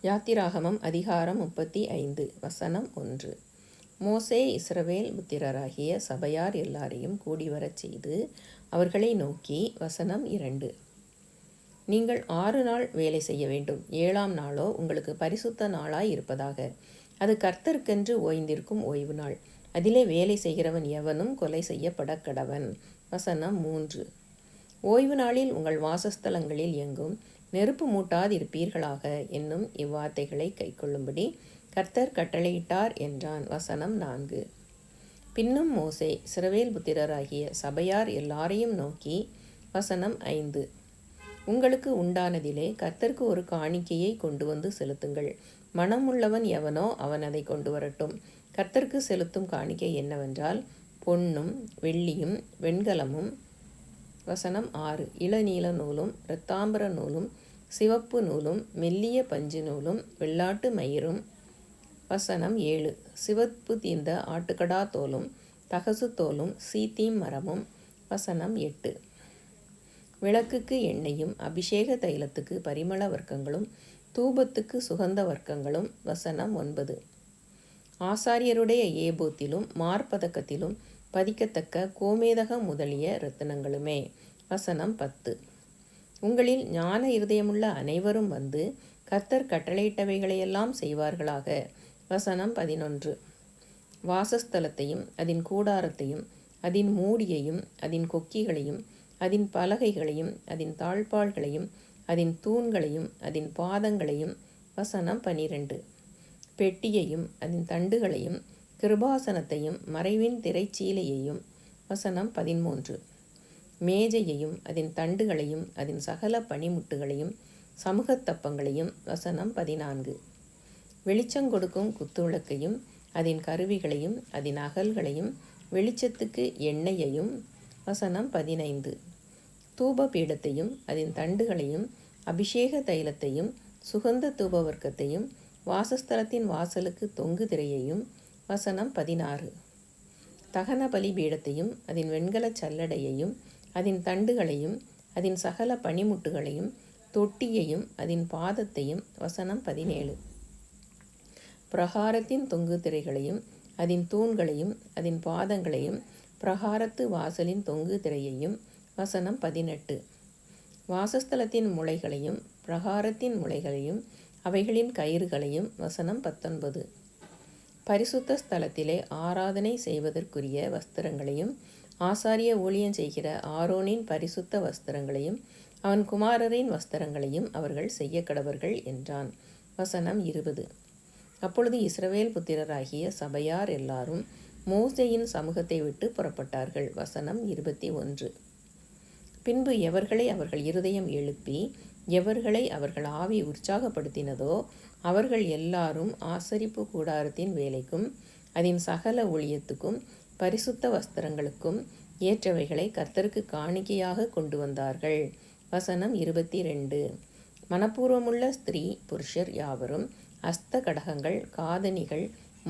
யாத்திராகமம் அதிகாரம் 35 வசனம் 1. மோசே இஸ்ரவேல் புத்திரராகிய சபையார் எல்லாரையும் கூடிவரச் செய்து அவர்களை நோக்கி, வசனம் 2. நீங்கள் 6 நாள் வேலை செய்ய வேண்டும். 7ஆம் நாளோ உங்களுக்கு பரிசுத்த நாளாய் இருப்பதாக. அது கர்த்தருக்கென்று ஓய்ந்திருக்கும் ஓய்வு நாள். அதிலே வேலை செய்கிறவன் எவனும் கொலை செய்யப்படக் கடவன். வசனம் 3. ஓய்வு நாளில் உங்கள் வாசஸ்தலங்களில் எங்கும் நெருப்பு மூட்டாதிருப்பீர்களாக என்னும் இவ்வார்த்தைகளை கைக்கொள்ளும்படி கர்த்தர் கட்டளையிட்டார் என்றான். வசனம் 4. பின்னும் மோசே இஸ்ரவேல் புத்திரராகிய சபையார் எல்லாரையும் நோக்கி, வசனம் 5. உங்களுக்கு உண்டானதிலே கர்த்தருக்கு ஒரு காணிக்கையை கொண்டு வந்து செலுத்துங்கள். மனமுள்ளவன் எவனோ அவன் அதை கொண்டு வரட்டும். கர்த்தருக்கு செலுத்தும் காணிக்கை என்னவென்றால் பொன்னும் வெள்ளியும் வெண்கலமும். வசனம் 6. இளநீல நூலும் இரத்தாம்பர நூலும் சிவப்பு நூலும் மெல்லிய பஞ்சு நூலும் வெள்ளாட்டு மயிரும். வசனம் 7. சிவப்பு தீர்ந்த ஆட்டுக்கடா தோலும் தகசு தோலும் சீத்தீம் மரமும். வசனம் 8. விளக்குக்கு எண்ணெயும் அபிஷேக தைலத்துக்கு பரிமள வர்க்கங்களும் தூபத்துக்கு சுகந்த வர்க்கங்களும். வசனம் 9. ஆசாரியருடைய ஏபோத்திலும் மார்பதக்கத்திலும் பதிக்கத்தக்க கோமேதகம் முதலிய இரத்தினங்களுமே. வசனம் 10. உங்களில் ஞான இருதயமுள்ள அனைவரும் வந்து கர்த்தர் கட்டளையிட்டவைகளையெல்லாம் செய்வார்களாக. வசனம் 11. வாசஸ்தலத்தையும் அதன் கூடாரத்தையும் அதன் மூடியையும் அதன் கொக்கிகளையும் அதன் பலகைகளையும் அதன் தாழ்பாள்களையும் அதன் தூண்களையும் அதன் பாதங்களையும். வசனம் 12. பெட்டியையும் அதன் தண்டுகளையும் கிருபாசனத்தையும் மறைவின் திரைச்சீலையையும். வசனம் 13. மேஜையையும் அதன் தண்டுகளையும் அதன் சகல பனிமுட்டுகளையும் சமூகத்தப்பங்களையும். வசனம் 14. வெளிச்சங்கொடுக்கும் குத்துவிளக்கையும் அதன் கருவிகளையும் அதன் அகல்களையும் வெளிச்சத்துக்கு எண்ணெயையும். வசனம் 15. தூப பீடத்தையும் அதன் தண்டுகளையும் அபிஷேக தைலத்தையும் சுகந்த தூபவர்க்கத்தையும் வாசஸ்தலத்தின் வாசலுக்கு தொங்கு திரையையும். வசனம் 16. தகன பலி பீடத்தையும் அதன் வெண்கலச் சல்லடையையும் அதன் தண்டுகளையும் அதன் சகல பனிமுட்டுகளையும் தொட்டியையும் அதன் பாதத்தையும். வசனம் 17. பிரகாரத்தின் தொங்கு திரைகளையும் அதன் தூண்களையும் அதன் பாதங்களையும் பிரகாரத்து வாசலின் தொங்கு திரையையும். வசனம் 18. வாசஸ்தலத்தின் முளைகளையும் பிரகாரத்தின் முளைகளையும் அவைகளின் கயிறுகளையும். வசனம் 19. பரிசுத்த ஸ்தலத்திலே ஆராதனை செய்வதற்குரிய வஸ்திரங்களையும் ஆசாரிய ஊழியம் செய்கிற ஆரோனின் பரிசுத்த வஸ்திரங்களையும் அவன் குமாரரின் வஸ்திரங்களையும் அவர்கள் செய்ய கடவர்கள் என்றான். வசனம் 20. அப்பொழுது இஸ்ரவேல் புத்திரராகிய சபையார் எல்லாரும் மோசேயின் சமூகத்தை விட்டு புறப்பட்டார்கள். வசனம் 21. பின்பு எவர்களை அவர்கள் இருதயம் எழுப்பி எவர்களை அவர்கள் ஆவி உற்சாகப்படுத்தினதோ அவர்கள் எல்லாரும் ஆசரிப்பு கூடாரத்தின் வேலைக்கும் அதன் சகல ஊழியத்துக்கும் பரிசுத்த வஸ்திரங்களுக்கும் ஏற்றவைகளை கர்த்தருக்கு காணிக்கையாக கொண்டு வந்தார்கள். வசனம் 22. மனப்பூர்வமுள்ள ஸ்திரீ புருஷர் யாவரும் அஸ்த கடகங்கள் காதணிகள்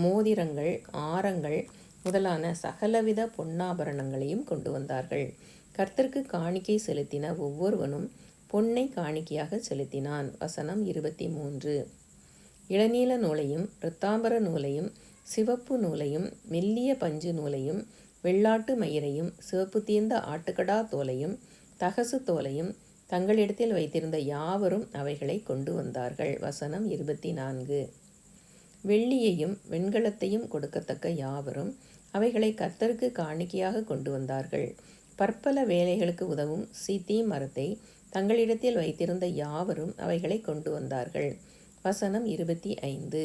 மோதிரங்கள் ஆரங்கள் முதலான சகலவித பொன்னாபரணங்களையும் கொண்டு வந்தார்கள். கர்த்தருக்கு காணிக்கை செலுத்தின ஒவ்வொருவனும் பொன்னை காணிக்கையாக செலுத்தினான். வசனம் 23. இளநீல நூலையும் இரத்தாம்பர நூலையும் சிவப்பு நூலையும் மெல்லிய பஞ்சு நூலையும் வெள்ளாட்டு மயிரையும் சிவப்பு தீர்ந்த ஆட்டுக்கடா தோலையும் தகசு தோலையும் தங்களிடத்தில் வைத்திருந்த யாவரும் அவைகளை கொண்டு வந்தார்கள். வசனம் 24. வெள்ளியையும் வெண்கலத்தையும் கொடுக்கத்தக்க யாவரும் அவைகளை கர்த்தருக்கு காணிக்கையாக கொண்டு வந்தார்கள். பற்பல வேலைகளுக்கு உதவும் சீத்தீம் மரத்தை தங்களிடத்தில் வைத்திருந்த யாவரும் அவைகளை கொண்டு வந்தார்கள். வசனம் 25.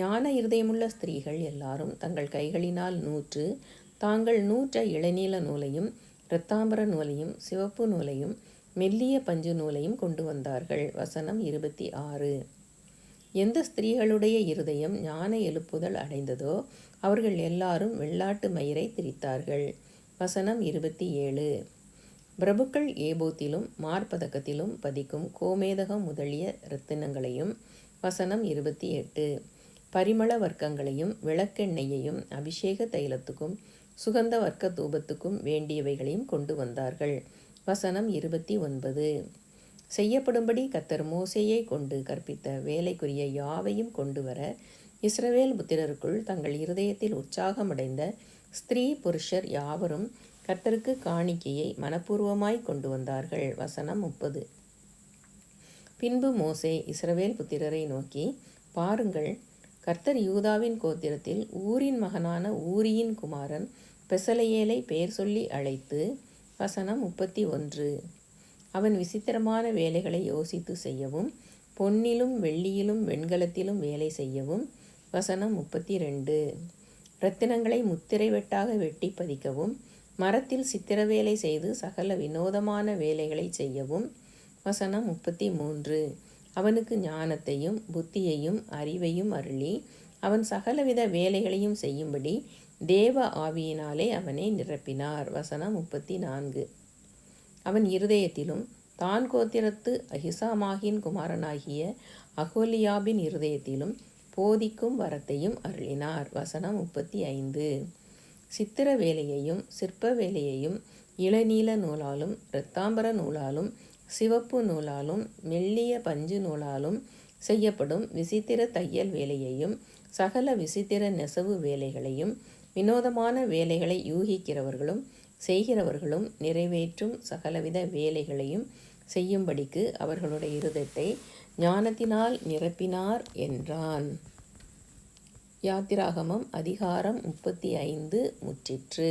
ஞான இருதயமுள்ள ஸ்திரீகள் எல்லாரும் தங்கள் கைகளினால் நூற்று தாங்கள் நூற்ற இளநீல நூலையும் இரத்தாம்பர நூலையும் சிவப்பு நூலையும் மெல்லிய பஞ்சு நூலையும் கொண்டு வந்தார்கள். வசனம் 26. எந்த ஸ்திரீகளுடைய இருதயம் ஞான எழுப்புதல் அடைந்ததோ அவர்கள் எல்லாரும் வெள்ளாட்டு மயிரை திரித்தார்கள். வசனம் 27. பிரபுக்கள் ஏபோத்திலும் மார்பதக்கத்திலும் பதிக்கும் கோமேதகம் முதலிய இரத்தினங்களையும். வசனம் 28. பரிமள வர்க்கங்களையும் விளக்கெண்ணெயையும் அபிஷேக தைலத்துக்கும் சுகந்த வர்க்க தூபத்துக்கும் வேண்டியவைகளையும் கொண்டு வந்தார்கள். வசனம் 29. செய்யப்படும்படி கர்த்தர் மோசேயை கொண்டு கற்பித்த வேலைக்குரிய யாவையும் கொண்டு வர இஸ்ரவேல் புத்திரருக்குள் தங்கள் இருதயத்தில் உற்சாகமடைந்த ஸ்திரீ புருஷர் யாவரும் கர்த்தருக்கு காணிக்கையை மனப்பூர்வமாய் கொண்டு வந்தார்கள். வசனம் 30. பின்பு மோசே இஸ்ரவேல் புத்திரரை நோக்கி, பாருங்கள், கர்த்தர் யூதாவின் கோத்திரத்தில் ஊரின் மகனான ஊரியின் குமாரன் பெசலெயேலை பெயர் சொல்லி அழைத்து. வசனம் 31. அவன் விசித்திரமான வேலைகளை யோசித்து செய்யவும், பொன்னிலும் வெள்ளியிலும் வெண்கலத்திலும் வேலை செய்யவும். வசனம் 32. இரத்தினங்களை முத்திரை வெட்டாக வெட்டி பதிக்கவும், மரத்தில் சித்திரவேலை செய்து சகல வினோதமான வேலைகளை செய்யவும். வசனம் 33. அவனுக்கு ஞானத்தையும் புத்தியையும் அறிவையும் அருளி அவன் சகலவித வேலைகளையும் செய்யும்படி தேவ ஆவியினாலே அவனை நிரப்பினார். வசனம் 34. அவன் இருதயத்திலும் தான் கோத்திரத்து அகிசாமாகின் குமாரனாகிய அகோலியாபின் இருதயத்திலும் போதிக்கும் வரத்தையும் அருளினார். வசனம் 35. சித்திர வேலையையும் சிற்ப வேலையையும் இளநீல நூலாலும் இரத்தாம்பர நூலாலும் சிவப்பு நூலாலும் மெல்லிய பஞ்சு நூலாலும் செய்யப்படும் விசித்திர தையல் வேலையையும் சகல விசித்திர நெசவு வேலைகளையும் வினோதமான வேலைகளை யூகிக்கிறவர்களும் செய்கிறவர்களும் நிறைவேற்றும் சகலவித வேலைகளையும் செய்யும்படிக்கு அவர்களுடைய இருதயத்தை ஞானத்தினால் நிரப்பினார் என்றான். யாத்திராகமம் அதிகாரம் 35 முற்றிற்று.